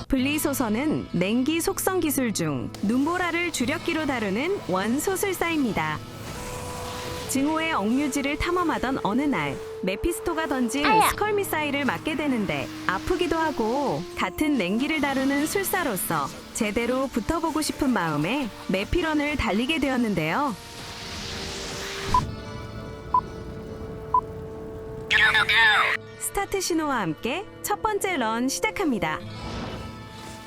분리소설은 냉기 속성 기술 중 눈보라를 주력기로 다루는 원소술사입니다. 증오의 억류지를 탐험하던 어느 날 메피스토가 던진 스컬 미사일을 맞게 되는데 아프기도 하고 같은 냉기를 다루는 술사로서 제대로 붙어보고 싶은 마음에 메피런을 달리게 되었는데요. 스타트 신호와 함께 첫 번째 런 시작합니다.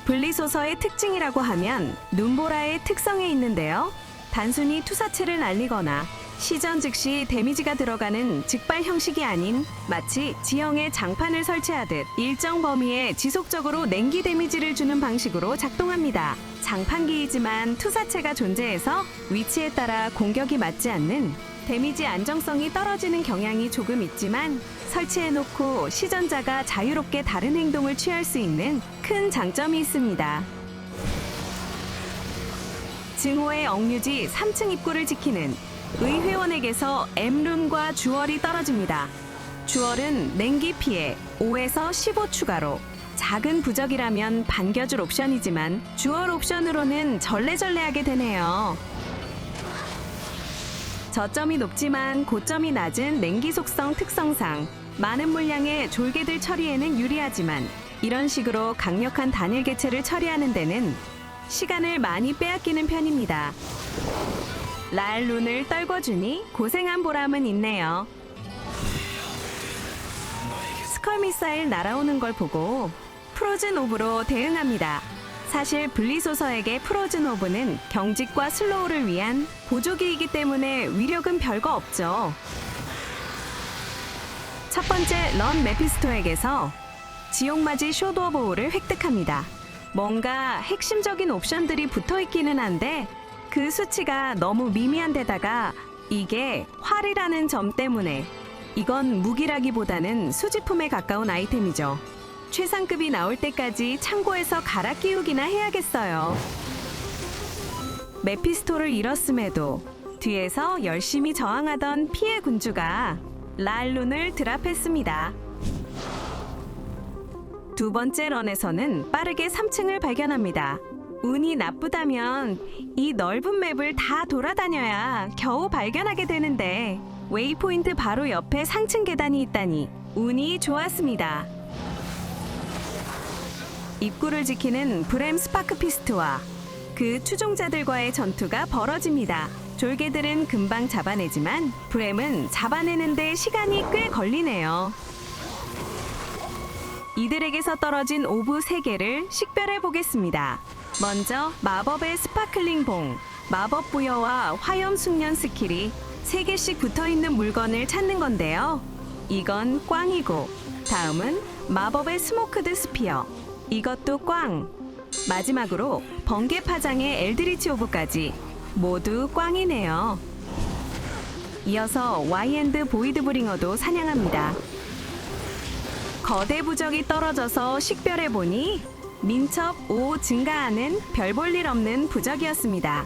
분리소서의 특징이라고 하면 눈보라의 특성에 있는데요. 단순히 투사체를 날리거나 시전 즉시 데미지가 들어가는 직발 형식이 아닌 마치 지형에 장판을 설치하듯 일정 범위에 지속적으로 냉기 데미지를 주는 방식으로 작동합니다. 장판기이지만 투사체가 존재해서 위치에 따라 공격이 맞지 않는 데미지 안정성이 떨어지는 경향이 조금 있지만 설치해놓고 시전자가 자유롭게 다른 행동을 취할 수 있는 큰 장점이 있습니다. 증오의 억류지 3층 입구를 지키는 의회원에게서 M룬과 주얼이 떨어집니다. 주얼은 냉기 피해 5에서 15 추가로 작은 부적이라면 반겨줄 옵션이지만 주얼 옵션으로는 절레절레하게 되네요. 저점이 높지만 고점이 낮은 냉기 속성 특성상 많은 물량의 졸개들 처리에는 유리하지만 이런 식으로 강력한 단일 개체를 처리하는 데는 시간을 많이 빼앗기는 편입니다. 랄룬을 떨궈주니 고생한 보람은 있네요. 스컬 미사일 날아오는 걸 보고 프로즌 오브로 대응합니다. 사실 분리소서에게 프로즌 오브는 경직과 슬로우를 위한 보조기이기 때문에 위력은 별거 없죠. 첫 번째 런 메피스토에게서 지옥맞이 쇼드 오브 오를 획득합니다. 뭔가 핵심적인 옵션들이 붙어있기는 한데 그 수치가 너무 미미한 데다가 이게 활이라는 점 때문에 이건 무기라기보다는 수집품에 가까운 아이템이죠. 최상급이 나올 때까지 창고에서 갈아 끼우기나 해야겠어요. 메피스토를 잃었음에도 뒤에서 열심히 저항하던 피해 군주가 랄룬을 드랍했습니다. 두 번째 런에서는 빠르게 3층을 발견합니다. 운이 나쁘다면 이 넓은 맵을 다 돌아다녀야 겨우 발견하게 되는데 웨이포인트 바로 옆에 상층 계단이 있다니 운이 좋았습니다. 입구를 지키는 브렘 스파크피스트와 그 추종자들과의 전투가 벌어집니다. 졸개들은 금방 잡아내지만 브렘은 잡아내는데 시간이 꽤 걸리네요. 이들에게서 떨어진 오브 3개를 식별해 보겠습니다. 먼저 마법의 스파클링 봉, 마법 부여와 화염 숙련 스킬이 3개씩 붙어있는 물건을 찾는 건데요. 이건 꽝이고 다음은 마법의 스모크드 스피어, 이것도 꽝. 마지막으로 번개 파장의 엘드리치 오브까지 모두 꽝이네요. 이어서 와이엔드 보이드 브링어도 사냥합니다. 거대 부적이 떨어져서 식별해보니 민첩 5 증가하는 별 볼 일 없는 부적이었습니다.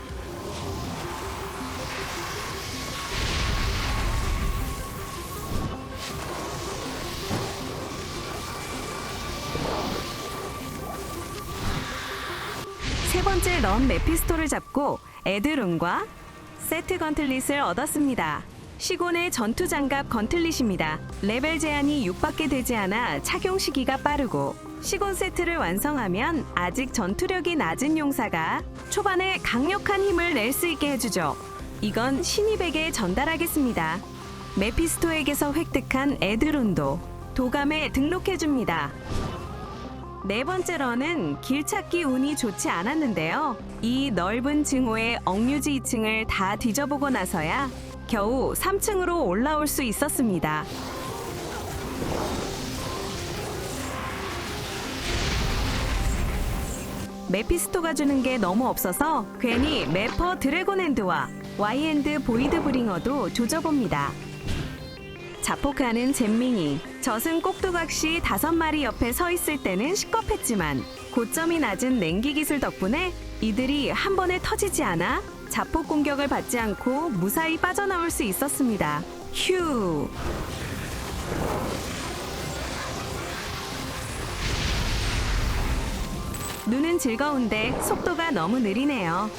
세 번째 런 메피스토를 잡고 에드룬과 세트 건틀릿을 얻었습니다. 시곤의 전투 장갑 건틀릿입니다. 레벨 제한이 6밖에 되지 않아 착용 시기가 빠르고 시곤 세트를 완성하면 아직 전투력이 낮은 용사가 초반에 강력한 힘을 낼 수 있게 해주죠. 이건 신입에게 전달하겠습니다. 메피스토에게서 획득한 에드룬도 도감에 등록해줍니다. 네 번째 런은 길찾기 운이 좋지 않았는데요. 이 넓은 증오의 억류지 2층을 다 뒤져보고 나서야 겨우 3층으로 올라올 수 있었습니다. 메피스토가 주는 게 너무 없어서 괜히 매퍼 드래곤핸드와 와이엔드 보이드 브링어도 조져봅니다. 자폭하는 잼밍이 젖은 꼭두각시 5마리 옆에 서 있을 때는 시겁했지만 고점이 낮은 냉기 기술 덕분에 이들이 한 번에 터지지 않아 자폭 공격을 받지 않고 무사히 빠져나올 수 있었습니다. 휴. 눈은 즐거운데 속도가 너무 느리네요.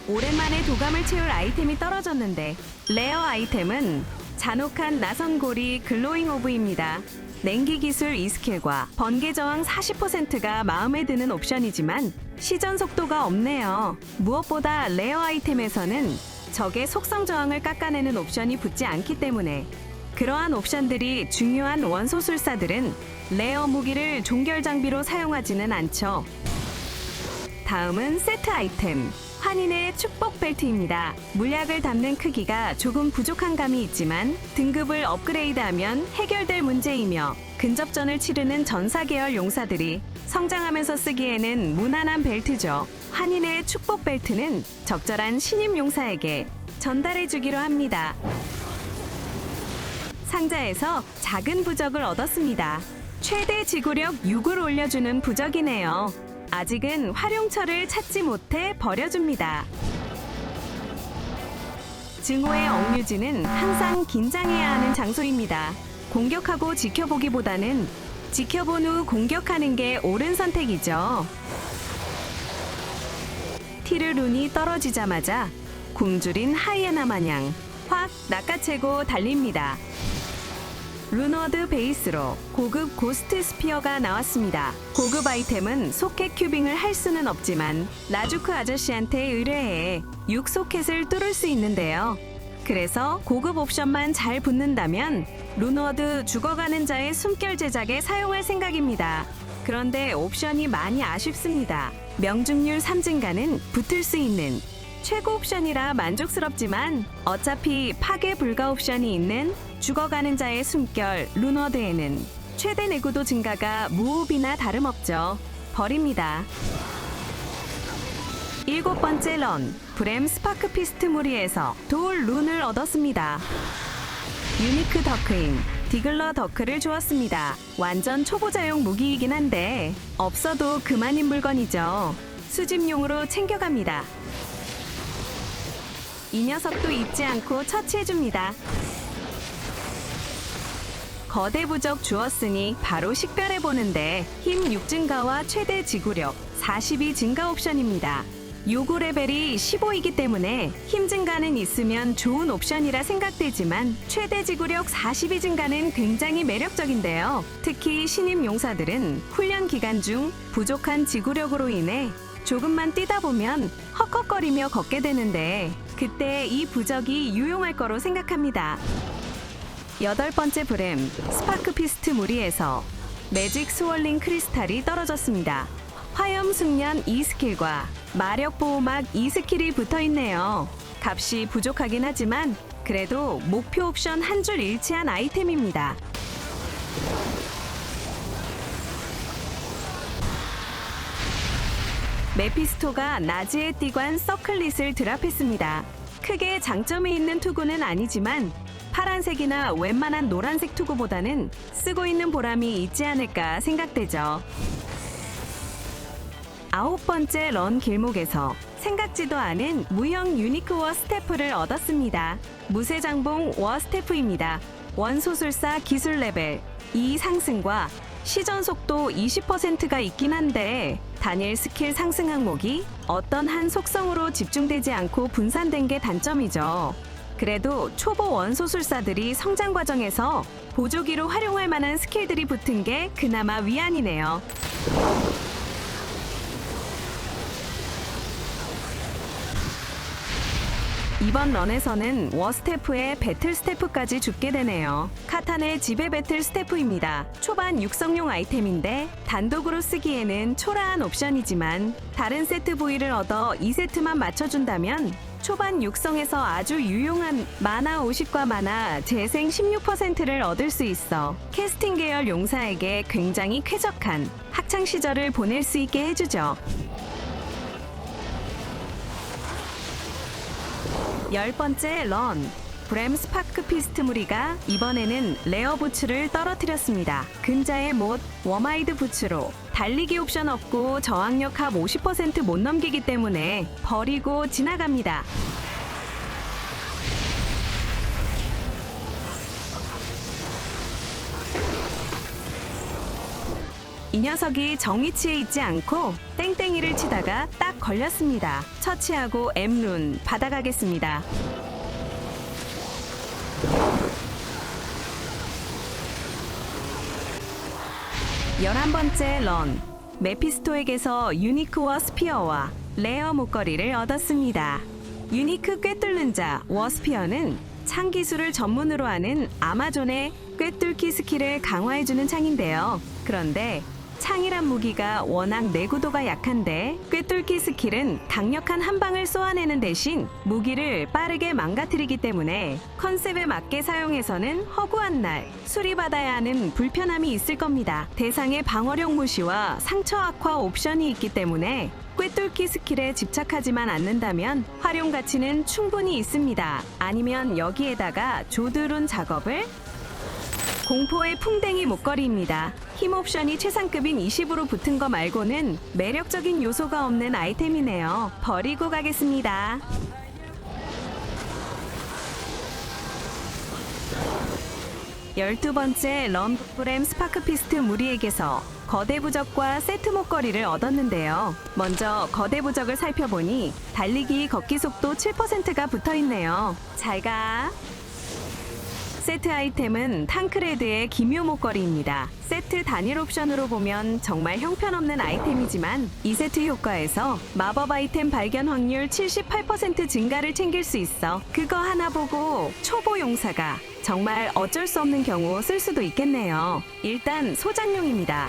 오랜만에 도감을 채울 아이템이 떨어졌는데 레어 아이템은 잔혹한 나선고리 글로잉 오브입니다. 냉기 기술 2스킬과 번개 저항 40%가 마음에 드는 옵션이지만 시전 속도가 없네요. 무엇보다 레어 아이템에서는 적의 속성 저항을 깎아내는 옵션이 붙지 않기 때문에 그러한 옵션들이 중요한 원소술사들은 레어 무기를 종결 장비로 사용하지는 않죠. 다음은 세트 아이템. 환인의 축복 벨트입니다. 물약을 담는 크기가 조금 부족한 감이 있지만 등급을 업그레이드하면 해결될 문제이며 근접전을 치르는 전사 계열 용사들이 성장하면서 쓰기에는 무난한 벨트죠. 환인의 축복 벨트는 적절한 신임 용사에게 전달해 주기로 합니다. 상자에서 작은 부적을 얻었습니다. 최대 지구력 6을 올려주는 부적이네요. 아직은 활용처를 찾지 못해 버려줍니다. 증오의 억류지는 항상 긴장해야 하는 장소입니다. 공격하고 지켜보기보다는 지켜본 후 공격하는 게 옳은 선택이죠. 티르룬이 떨어지자마자 굶주린 하이에나 마냥 확 낚아채고 달립니다. 루너드 베이스로 고급 고스트 스피어가 나왔습니다. 고급 아이템은 소켓 큐빙을 할 수는 없지만 라주크 아저씨한테 의뢰해 6소켓을 뚫을 수 있는데요. 그래서 고급 옵션만 잘 붙는다면 루너드 죽어가는 자의 숨결 제작에 사용할 생각입니다. 그런데 옵션이 많이 아쉽습니다. 명중률 3증가는 붙을 수 있는 최고 옵션이라 만족스럽지만 어차피 파괴 불가 옵션이 있는 죽어가는 자의 숨결 루너드에는 최대 내구도 증가가 무호흡이나 다름없죠. 버립니다. 7번째 런, 브렘 스파크 피스트 무리에서 돌 룬을 얻었습니다. 유니크 더크인, 디글러 더크를 주었습니다. 완전 초보자용 무기이긴 한데 없어도 그만인 물건이죠. 수집용으로 챙겨갑니다. 이 녀석도 잊지 않고 처치해줍니다. 거대 부적 주었으니 바로 식별해보는데 힘 6 증가와 최대 지구력 42 증가 옵션입니다. 요구 레벨이 15이기 때문에 힘 증가는 있으면 좋은 옵션이라 생각되지만 최대 지구력 42 증가는 굉장히 매력적인데요. 특히 신임 용사들은 훈련 기간 중 부족한 지구력으로 인해 조금만 뛰다 보면 헉헉거리며 걷게 되는데 그때 이 부적이 유용할 거로 생각합니다. 8번째 브렘 스파크 피스트 무리에서 매직 스월링 크리스탈이 떨어졌습니다. 화염 숙련 2스킬과 마력 보호막 2스킬이 붙어있네요. 값이 부족하긴 하지만 그래도 목표 옵션 한 줄 일치한 아이템입니다. 메피스토가 나지의 띠관 서클릿을 드랍했습니다. 크게 장점이 있는 투구는 아니지만 파란색이나 웬만한 노란색 투구보다는 쓰고 있는 보람이 있지 않을까 생각되죠. 9번째 런 길목에서 생각지도 않은 무형 유니크 워 스태프를 얻었습니다. 무쇠장봉 워 스태프입니다. 원소술사 기술 레벨 2 상승과 시전 속도 20%가 있긴 한데 단일 스킬 상승 항목이 어떤 한 속성으로 집중되지 않고 분산된 게 단점이죠. 그래도 초보 원소술사들이 성장 과정에서 보조기로 활용할 만한 스킬들이 붙은 게 그나마 위안이네요. 이번 런에서는 워스태프에 배틀 스태프까지 줍게 되네요. 카탄의 지배 배틀 스태프입니다. 초반 육성용 아이템인데 단독으로 쓰기에는 초라한 옵션이지만 다른 세트 부위를 얻어 2세트만 맞춰준다면 초반 육성에서 아주 유용한 마나 50과 마나 재생 16%를 얻을 수 있어 캐스팅 계열 용사에게 굉장히 쾌적한 학창 시절을 보낼 수 있게 해주죠. 10번째 런 브렘 스파크 피스트 무리가 이번에는 레어 부츠를 떨어뜨렸습니다. 근자의 못 워마이드 부츠로 달리기 옵션 없고 저항력 합 50%못 넘기기 때문에 버리고 지나갑니다. 이 녀석이 정위치에 있지 않고 땡땡이를 치다가 딱 걸렸습니다. 처치하고 M룬 받아가겠습니다. 11번째 런. 메피스토에게서 유니크 워스피어와 레어 목걸이를 얻었습니다. 유니크 꿰뚫는 자 워스피어는 창 기술을 전문으로 하는 아마존의 꿰뚫기 스킬을 강화해주는 창인데요. 그런데 창이란 무기가 워낙 내구도가 약한데 꿰뚫기 스킬은 강력한 한 방을 쏘아내는 대신 무기를 빠르게 망가뜨리기 때문에 컨셉에 맞게 사용해서는 허구한 날 수리받아야 하는 불편함이 있을 겁니다. 대상의 방어력 무시와 상처 악화 옵션이 있기 때문에 꿰뚫기 스킬에 집착하지만 않는다면 활용 가치는 충분히 있습니다. 아니면 여기에다가 조드룬 작업을 공포의 풍뎅이 목걸이입니다. 힘 옵션이 최상급인 20으로 붙은 거 말고는 매력적인 요소가 없는 아이템이네요. 버리고 가겠습니다. 열두 번째 럼브램 스파크피스트 무리에게서 거대 부적과 세트 목걸이를 얻었는데요. 먼저 거대 부적을 살펴보니 달리기 걷기 속도 7%가 붙어있네요. 잘 가. 세트 아이템은 탕크레드의 기묘 목걸이입니다. 세트 단일 옵션으로 보면 정말 형편없는 아이템이지만 이 세트 효과에서 마법 아이템 발견 확률 78% 증가를 챙길 수 있어 그거 하나 보고 초보 용사가 정말 어쩔 수 없는 경우 쓸 수도 있겠네요. 일단 소장용입니다.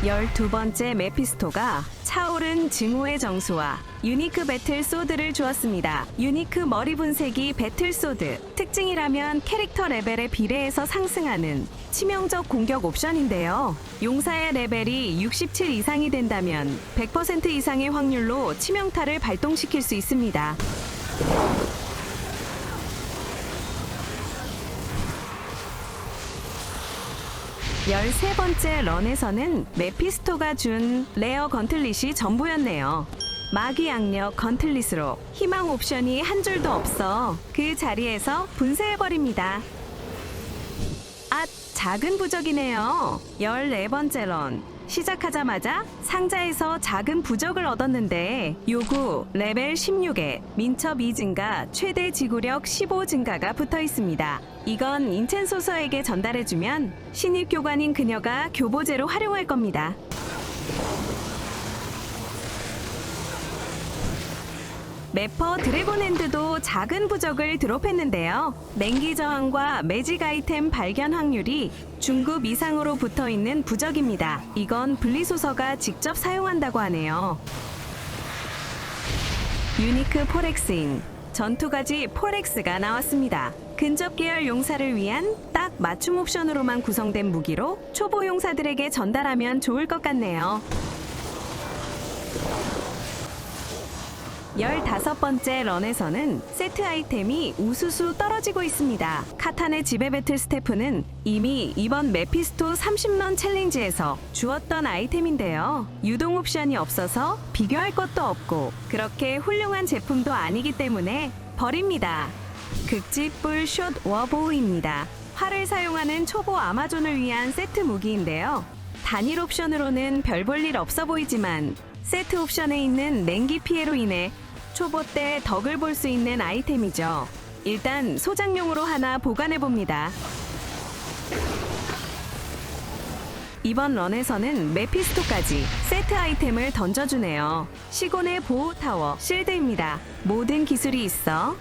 12번째 메피스토가 차오른 증오의 정수와 유니크 배틀 소드를 주었습니다. 유니크 머리 분쇄기 배틀 소드. 특징이라면 캐릭터 레벨에 비례해서 상승하는 치명적 공격 옵션인데요. 용사의 레벨이 67 이상이 된다면 100% 이상의 확률로 치명타를 발동시킬 수 있습니다. 열세 번째 런에서는 메피스토가 준 레어 건틀릿이 전부였네요. 마귀 악력 건틀릿으로 희망 옵션이 한 줄도 없어 그 자리에서 분쇄해버립니다. 아, 작은 부적이네요. 14번째 런. 시작하자마자 상자에서 작은 부적을 얻었는데 요구 레벨 16에 민첩 2 증가, 최대 지구력 15 증가가 붙어 있습니다. 이건 인첸소서에게 전달해주면 신입 교관인 그녀가 교보제로 활용할 겁니다. 매퍼 드래곤핸드도 작은 부적을 드롭했는데요. 냉기 저항과 매직 아이템 발견 확률이 중급 이상으로 붙어있는 부적입니다. 이건 분리소서가 직접 사용한다고 하네요. 유니크 포렉스인 전투가지 포렉스가 나왔습니다. 근접 계열 용사를 위한 딱 맞춤 옵션으로만 구성된 무기로 초보 용사들에게 전달하면 좋을 것 같네요. 15번째 런에서는 세트 아이템이 우수수 떨어지고 있습니다. 카탄의 지배 배틀 스태프는 이미 이번 메피스토 30런 챌린지에서 주었던 아이템인데요. 유동 옵션이 없어서 비교할 것도 없고 그렇게 훌륭한 제품도 아니기 때문에 버립니다. 극지뿔 숏 워보우입니다. 활을 사용하는 초보 아마존을 위한 세트 무기인데요. 단일 옵션으로는 별 볼 일 없어 보이지만 세트 옵션에 있는 냉기 피해로 인해 초보 때 덕을 볼 수 있는 아이템이죠. 일단 소장용으로 하나 보관해봅니다. 이번 런에서는 메피스토까지 세트 아이템을 던져주네요. 시곤의 보호 타워 실드입니다. 모든 기술이 있어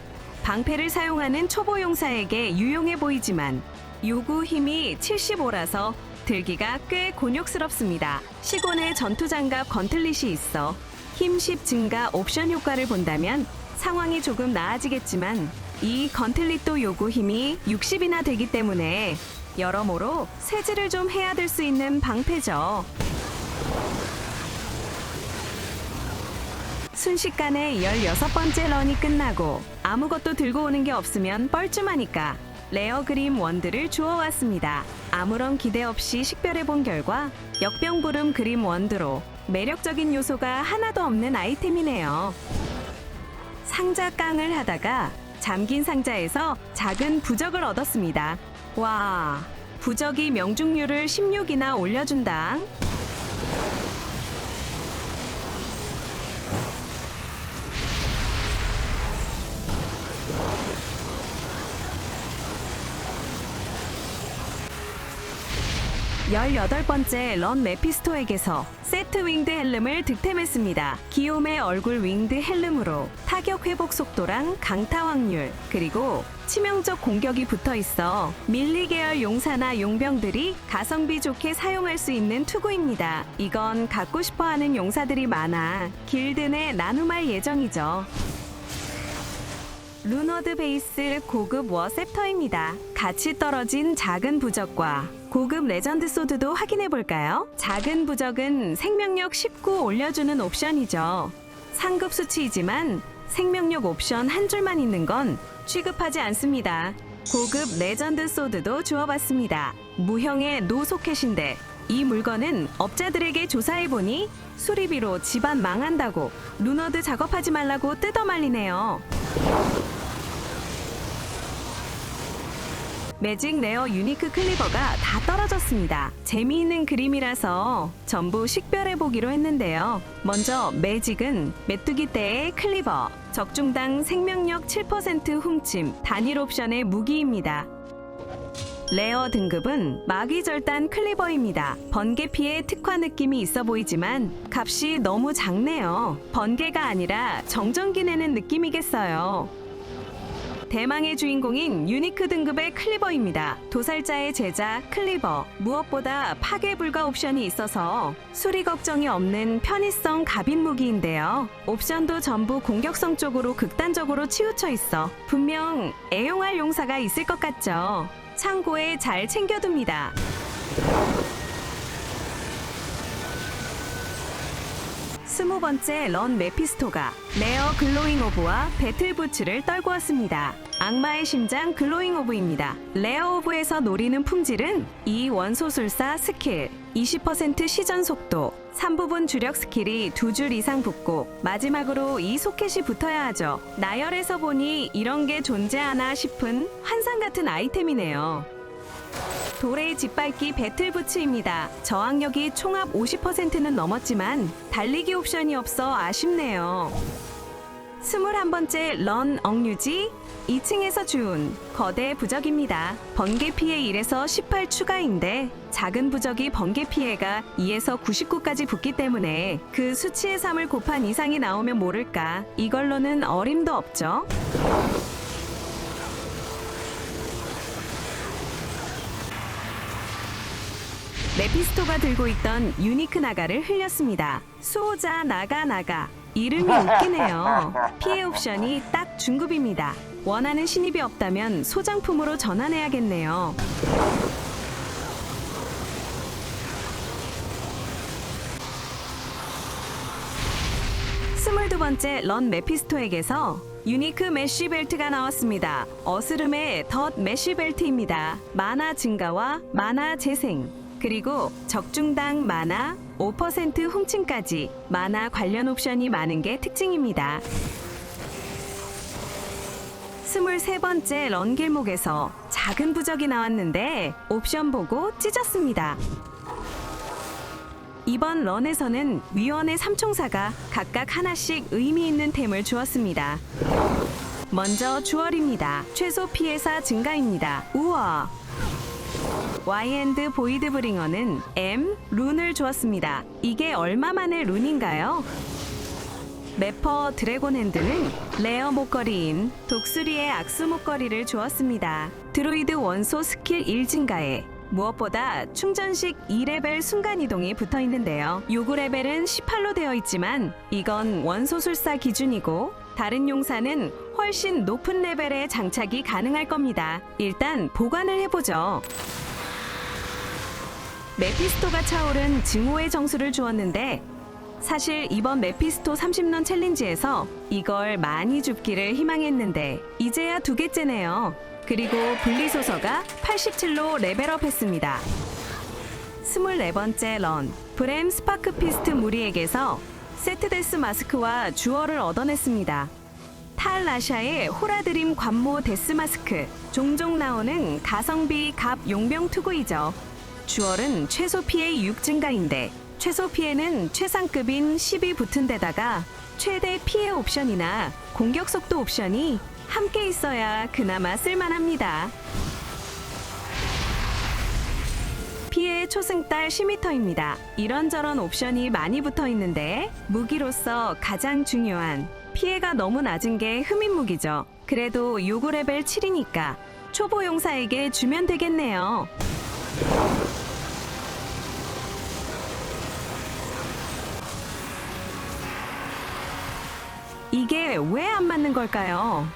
방패를 사용하는 초보 용사에게 유용해 보이지만 요구 힘이 75라서 들기가 꽤 곤욕스럽습니다. 시곤의 전투장갑 건틀릿이 있어 힘 10 증가 옵션 효과를 본다면 상황이 조금 나아지겠지만 이 건틀릿도 요구 힘이 60이나 되기 때문에 여러모로 세질을 좀 해야 될 수 있는 방패죠. 순식간에 16번째 런이 끝나고 아무것도 들고 오는 게 없으면 뻘쭘하니까 레어 그림 원드를 주워왔습니다. 아무런 기대 없이 식별해본 결과 역병부름 그림 원드로 매력적인 요소가 하나도 없는 아이템이네요. 상자 깡을 하다가 잠긴 상자에서 작은 부적을 얻었습니다. 와, 부적이 명중률을 16이나 올려준다. 열여덟 번째 런 메피스토에게서 세트 윙드 헬름을 득템했습니다. 기욤의 얼굴 윙드 헬름으로 타격 회복 속도랑 강타 확률, 그리고 치명적 공격이 붙어 있어 밀리 계열 용사나 용병들이 가성비 좋게 사용할 수 있는 투구입니다. 이건 갖고 싶어 하는 용사들이 많아 길드 내 나눔할 예정이죠. 루너드 베이스 고급 워셉터입니다. 같이 떨어진 작은 부적과 고급 레전드 소드도 확인해 볼까요? 작은 부적은 생명력 19 올려주는 옵션이죠. 상급 수치이지만 생명력 옵션 한 줄만 있는 건 취급하지 않습니다. 고급 레전드 소드도 주워봤습니다. 무형의 노 소켓인데 이 물건은 업자들에게 조사해보니 수리비로 집안 망한다고 루너드 작업하지 말라고 뜯어말리네요. 매직 레어 유니크 클리버가 다 떨어졌습니다. 재미있는 그림이라서 전부 식별해보기로 했는데요. 먼저 매직은 메뚜기 떼의 클리버, 적중당 생명력 7% 훔침, 단일 옵션의 무기입니다. 레어 등급은 마귀절단 클리버입니다. 번개 피해 특화 느낌이 있어 보이지만 값이 너무 작네요. 번개가 아니라 정전기 내는 느낌이겠어요. 대망의 주인공인 유니크 등급의 클리버입니다. 도살자의 제자 클리버. 무엇보다 파괴 불가 옵션이 있어서 수리 걱정이 없는 편의성 갑인 무기인데요. 옵션도 전부 공격성 쪽으로 극단적으로 치우쳐 있어 분명 애용할 용사가 있을 것 같죠. 창고에 잘 챙겨둡니다. 스무 번째 런 메피스토가 레어 글로잉 오브와 배틀 부츠를 떨고 왔습니다. 악마의 심장 글로잉 오브입니다. 레어 오브에서 노리는 품질은 이 원소술사 스킬, 20% 시전 속도, 3부분 주력 스킬이 2줄 이상 붙고 마지막으로 이 소켓이 붙어야 하죠. 나열해서 보니 이런 게 존재하나 싶은 환상 같은 아이템이네요. 돌의 짓밟기 배틀부츠입니다. 저항력이 총합 50%는 넘었지만 달리기 옵션이 없어 아쉽네요. 21번째 런 억류지 2층에서 주운 거대 부적입니다. 번개 피해 1에서 18 추가인데 작은 부적이 번개 피해가 2에서 99까지 붙기 때문에 그 수치의 3을 곱한 이상이 나오면 모를까. 이걸로는 어림도 없죠. 메피스토가 들고 있던 유니크 나가를 흘렸습니다. 수호자 나가. 이름이 웃기네요. 피해 옵션이 딱 중급입니다. 원하는 신입이 없다면 소장품으로 전환해야겠네요. 22번째 런 메피스토에게서 유니크 메쉬 벨트가 나왔습니다. 어스름의 덧 메쉬 벨트입니다. 마나 증가와 마나 재생, 그리고 적중당 마나 5% 훔침까지 마나 관련 옵션이 많은 게 특징입니다. 23번째 런 길목에서 작은 부적이 나왔는데 옵션 보고 찢었습니다. 이번 런에서는 위원의 삼총사가 각각 하나씩 의미 있는 템을 주었습니다. 먼저 주얼입니다. 최소 피해사 증가입니다. 우와! 와이엔드 보이드 브링어는 M 룬을 주었습니다. 이게 얼마만의 룬인가요? 매퍼 드래곤 핸드는 레어 목걸이인 독수리의 악수 목걸이를 주었습니다. 드루이드 원소 스킬 1 증가에 무엇보다 충전식 2레벨 순간이동이 붙어있는데요. 요구 레벨은 18로 되어 있지만 이건 원소술사 기준이고 다른 용사는 훨씬 높은 레벨의 장착이 가능할 겁니다. 일단 보관을 해보죠. 메피스토가 차오른 증오의 정수를 주었는데 사실 이번 메피스토 30런 챌린지에서 이걸 많이 줍기를 희망했는데 이제야 2개째네요. 그리고 분리소서가 87로 레벨업 했습니다. 24번째 런, 브렘 스파크 피스트 무리에게서 세트데스 마스크와 주얼을 얻어냈습니다. 탈 라샤의 호라드림 관모 데스 마스크, 종종 나오는 가성비 갑 용병 투구이죠. 주얼은 최소 피해 6 증가인데 최소 피해는 최상급인 10이 붙은 데다가 최대 피해 옵션이나 공격 속도 옵션이 함께 있어야 그나마 쓸만합니다. 피해 초승달 10m입니다. 이런저런 옵션이 많이 붙어 있는데 무기로서 가장 중요한 피해가 너무 낮은 게 흠인 무기죠. 그래도 요구 레벨 7이니까 초보 용사에게 주면 되겠네요. 이게 왜 안 맞는 걸까요?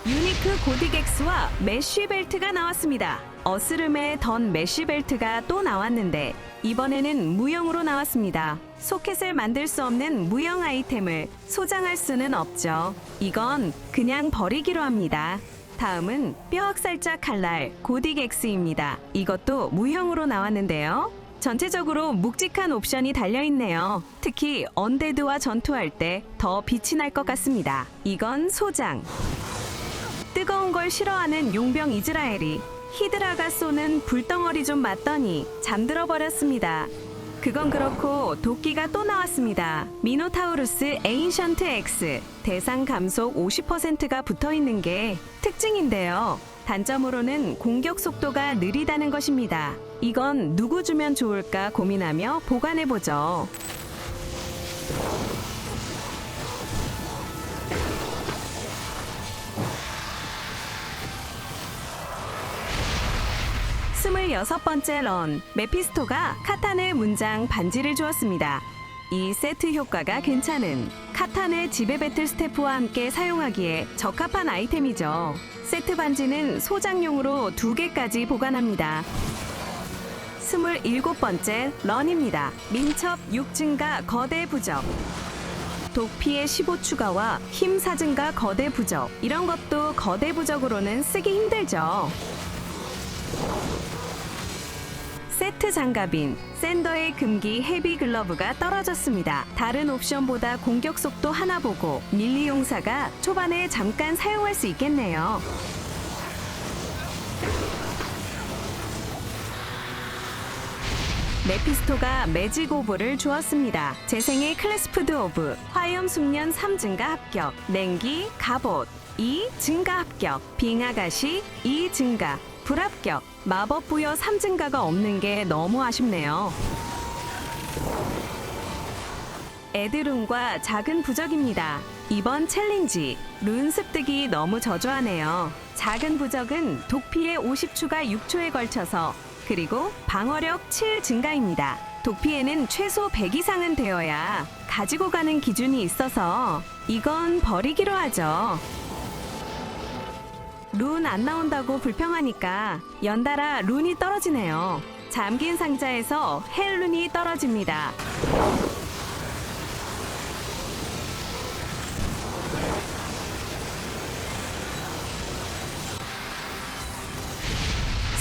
유니크 고딕엑스와 메쉬 벨트가 나왔습니다. 어스름의 던 메쉬 벨트가 또 나왔는데 이번에는 무형으로 나왔습니다. 소켓을 만들 수 없는 무형 아이템을 소장할 수는 없죠. 이건 그냥 버리기로 합니다. 다음은 뼈학살자 칼날 고딕엑스입니다. 이것도 무형으로 나왔는데요. 전체적으로 묵직한 옵션이 달려있네요. 특히 언데드와 전투할 때 더 빛이 날 것 같습니다. 이건 소장. 뜨거운 걸 싫어하는 용병 이즈라엘이 히드라가 쏘는 불덩어리 좀 맞더니 잠들어 버렸습니다. 그건 그렇고 도끼가 또 나왔습니다. 미노타우루스 에인션트 X 대상 감속 50%가 붙어있는 게 특징인데요. 단점으로는 공격 속도가 느리다는 것입니다. 이건 누구 주면 좋을까 고민하며 보관해보죠. 스물여섯 번째 런, 메피스토가 카탄의 문장 반지를 주었습니다. 이 세트 효과가 괜찮은 카탄의 지배 배틀 스태프와 함께 사용하기에 적합한 아이템이죠. 세트 반지는 소장용으로 2개까지 보관합니다. 27번째 런입니다. 민첩 6 증가 거대 부적. 독피해 15 추가와 힘 4 증가 거대 부적. 이런 것도 거대 부적으로는 쓰기 힘들죠. 세트 장갑인 샌더의 금기 헤비 글러브가 떨어졌습니다. 다른 옵션보다 공격 속도 하나 보고 밀리 용사가 초반에 잠깐 사용할 수 있겠네요. 메피스토가 매직 오브를 주었습니다. 재생의 클래스프드 오브, 화염 숙련 3 증가 합격, 냉기, 갑옷 2 증가 합격, 빙하가시 2 증가, 불합격, 마법 부여 3 증가가 없는 게 너무 아쉽네요. 에드룬과 작은 부적입니다. 이번 챌린지, 룬 습득이 너무 저조하네요. 작은 부적은 독피해 50 추가 6초에 걸쳐서 그리고 방어력 7 증가입니다. 독피해는 최소 100 이상은 되어야 가지고 가는 기준이 있어서 이건 버리기로 하죠. 룬 안 나온다고 불평하니까 연달아 룬이 떨어지네요. 잠긴 상자에서 헬룬이 떨어집니다.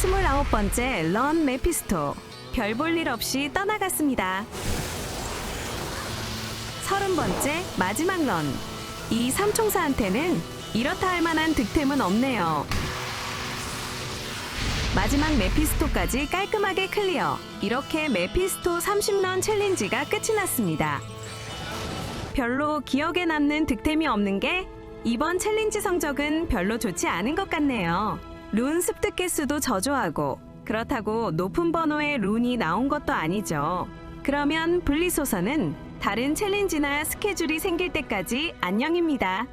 스물아홉 번째 런 메피스토. 별 볼 일 없이 떠나갔습니다. 30번째 마지막 런. 이 삼총사한테는 이렇다 할 만한 득템은 없네요. 마지막 메피스토까지 깔끔하게 클리어. 이렇게 메피스토 30런 챌린지가 끝이 났습니다. 별로 기억에 남는 득템이 없는 게 이번 챌린지 성적은 별로 좋지 않은 것 같네요. 룬 습득 개수도 저조하고 그렇다고 높은 번호의 룬이 나온 것도 아니죠. 그러면 분리소서는 다른 챌린지나 스케줄이 생길 때까지 안녕입니다.